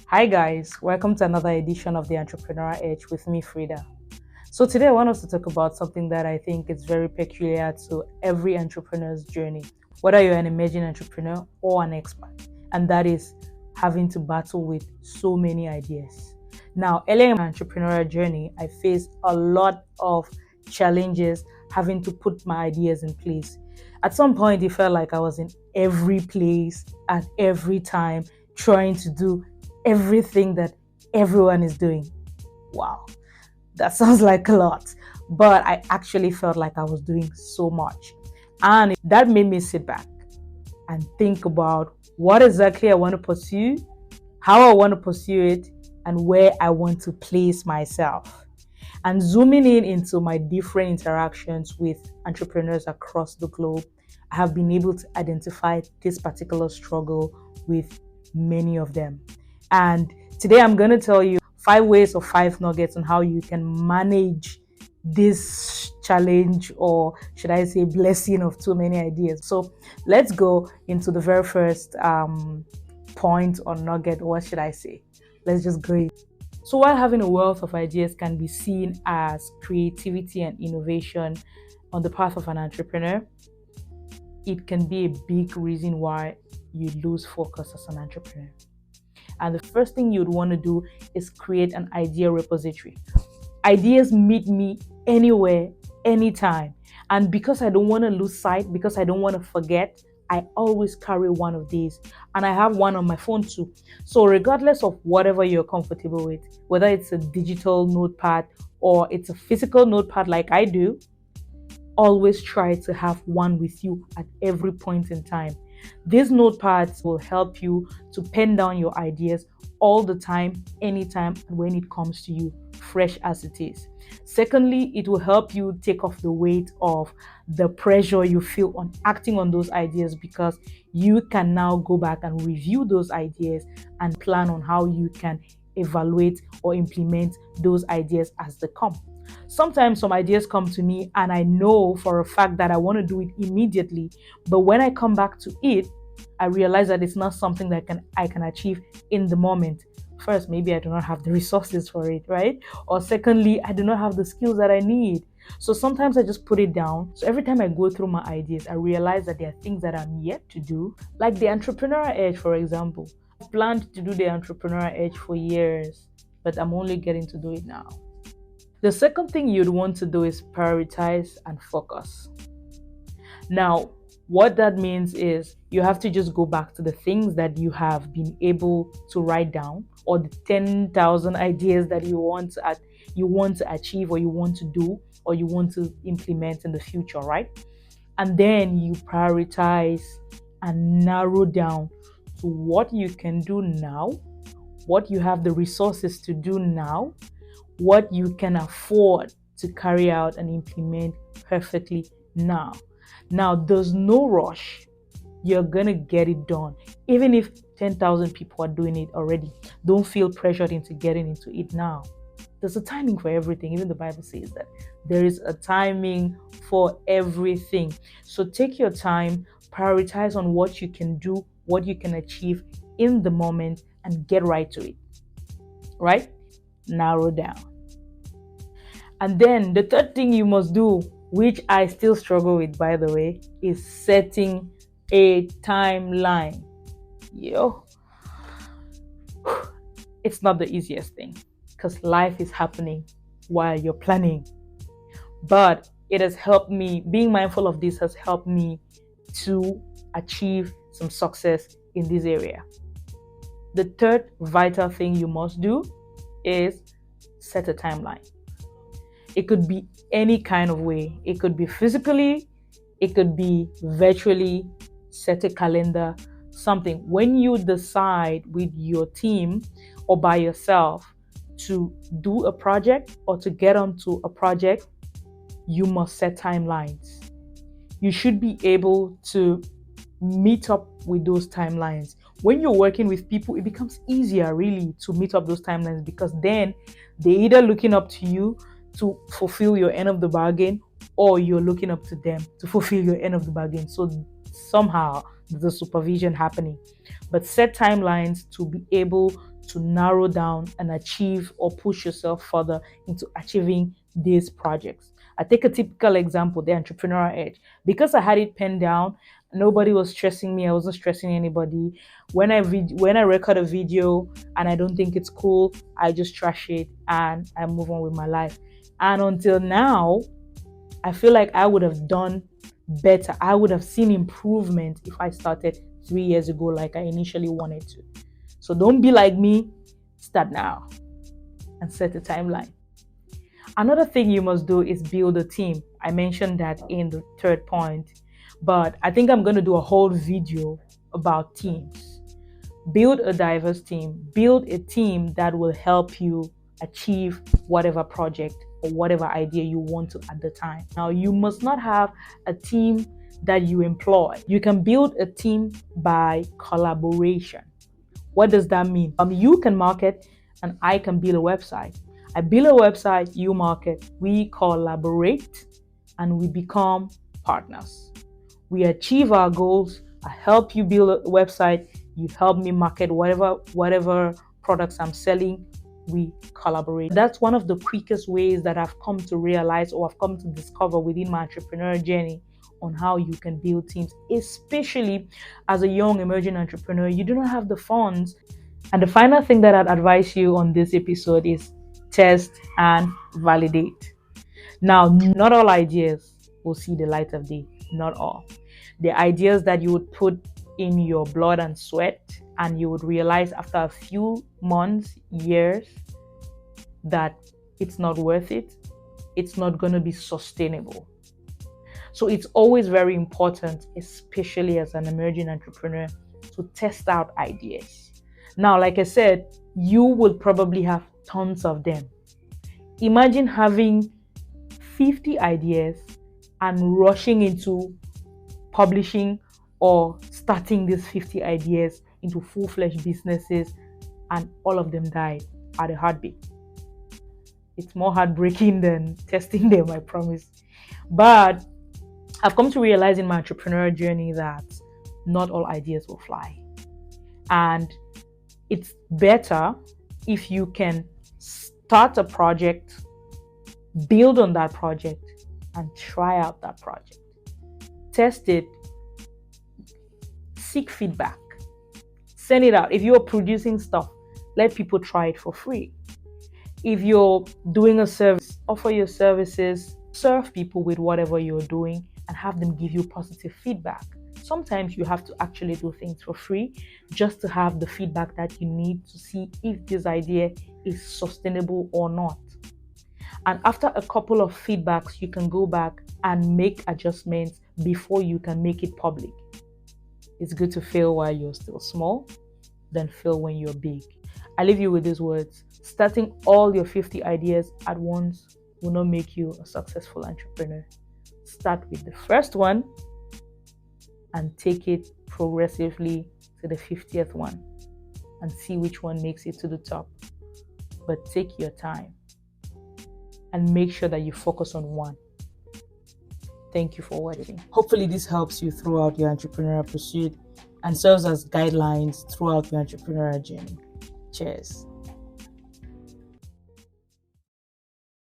Hi guys, welcome to another edition of the Entrepreneur Edge with me, Frida. So today I want us to talk about something that I think is very peculiar to every entrepreneur's journey, whether you're an emerging entrepreneur or an expert, and that is having to battle with so many ideas. Now, early in my entrepreneurial journey, I faced a lot of challenges having to put my ideas in place. At some point, it felt like I was in every place at every time trying to do everything that everyone is doing. Wow, that sounds like a lot, but I actually felt like I was doing so much. And that made me sit back and think about what exactly I want to pursue, how I want to pursue it, and where I want to place myself. And zooming in into my different interactions with entrepreneurs across the globe, I have been able to identify this particular struggle with many of them. And today I'm going to tell you 5 ways or 5 nuggets on how you can manage this challenge, or should I say blessing, of too many ideas. So let's go into the very first point or nugget. What should I say? Let's just go in. So while having a wealth of ideas can be seen as creativity and innovation on the path of an entrepreneur, it can be a big reason why you lose focus as an entrepreneur. And the first thing you'd want to do is create an idea repository. Ideas meet me anywhere, anytime. And because I don't want to lose sight, because I don't want to forget, I always carry one of these. And I have one on my phone too. So regardless of whatever you're comfortable with, whether it's a digital notepad or it's a physical notepad like I do, always try to have one with you at every point in time. These notepads will help you to pen down your ideas all the time, anytime, when it comes to you, fresh as it is. Secondly, it will help you take off the weight of the pressure you feel on acting on those ideas, because you can now go back and review those ideas and plan on how you can evaluate or implement those ideas as they come. Sometimes some ideas come to me and I know for a fact that I want to do it immediately, but when I come back to it, I realize that it's not something that I can achieve in the moment. First, maybe I do not have the resources for it, right? Or secondly, I do not have the skills that I need. So sometimes I just put it down. So every time I go through my ideas, I realize that there are things that I'm yet to do, like the entrepreneurial edge, for example. I've planned to do the entrepreneurial edge for years, but I'm only getting to do it now. The second thing you'd want to do is prioritize and focus. Now, what that means is you have to just go back to the things that you have been able to write down, or the 10,000 ideas that you want to achieve, or you want to do, or you want to implement in the future, right? And then you prioritize and narrow down to what you can do now, what you have the resources to do now, what you can afford to carry out and implement perfectly now. Now, there's no rush. You're going to get it done. Even if 10,000 people are doing it already, don't feel pressured into getting into it now. There's a timing for everything. Even the Bible says that there is a timing for everything. So take your time, prioritize on what you can do, what you can achieve in the moment, and get right to it. Right? Narrow down. And then the third thing you must do, which I still struggle with, by the way, is setting a timeline. Yo, it's not the easiest thing, because life is happening while you're planning. But it has helped me, being mindful of this has helped me to achieve some success in this area. The third vital thing you must do is set a timeline. It could be any kind of way. It could be physically, it could be virtually. Set a calendar, something. When you decide with your team or by yourself to do a project or to get onto a project, you must set timelines. You should be able to meet up with those timelines. When you're working with people, it becomes easier really to meet up those timelines, because then they're either looking up to you to fulfill your end of the bargain, or you're looking up to them to fulfill your end of the bargain. So somehow the supervision happening. But set timelines to be able to narrow down and achieve or push yourself further into achieving these projects. I take a typical example, the entrepreneurial edge. Because I had it penned down, nobody was stressing me. I wasn't stressing anybody. When I record a video and I don't think it's cool, I just trash it and I move on with my life. And until now, I feel like I would have done better. I would have seen improvement if I started 3 years ago, like I initially wanted to. So don't be like me. Start now and set a timeline. Another thing you must do is build a team. I mentioned that in the third point, but I think I'm going to do a whole video about teams. Build a diverse team. Build a team that will help you achieve whatever project or whatever idea you want to at the time. Now, you must not have a team that you employ. You can build a team by collaboration. What does that mean? You can market and I can build a website. I build a website, you market, we collaborate and we become partners. We achieve our goals. I help you build a website, you help me market whatever products I'm selling. We collaborate. That's one of the quickest ways that I've come to realize or I've come to discover within my entrepreneurial journey on how you can build teams, especially as a young emerging entrepreneur. You do not have the funds. And the final thing that I'd advise you on this episode is test and validate. Now, not all ideas will see the light of day. Not all. The ideas that you would put in your blood and sweat, and you would realize after a few months, years, that it's not worth it. It's not going to be sustainable. So it's always very important, especially as an emerging entrepreneur, to test out ideas. Now, like I said, you will probably have tons of them. Imagine having 50 ideas and rushing into publishing or starting these 50 ideas into full-fledged businesses, and all of them died at a heartbeat. It's more heartbreaking than testing them, I promise. But I've come to realize in my entrepreneurial journey that not all ideas will fly. And it's better if you can start a project, build on that project, and try out that project. Test it, seek feedback, send it out. If you're producing stuff, let people try it for free. If you're doing a service, offer your services, serve people with whatever you're doing, and have them give you positive feedback. Sometimes you have to actually do things for free just to have the feedback that you need to see if this idea is sustainable or not. And after a couple of feedbacks, you can go back and make adjustments before you can make it public. It's good to fail while you're still small, than fail when you're big. I leave you with these words. Starting all your 50 ideas at once will not make you a successful entrepreneur. Start with the first one and take it progressively to the 50th one and see which one makes it to the top. But take your time and make sure that you focus on one. Thank you for watching. Hopefully this helps you throughout your entrepreneurial pursuit and serves as guidelines throughout your entrepreneurial journey. Cheers.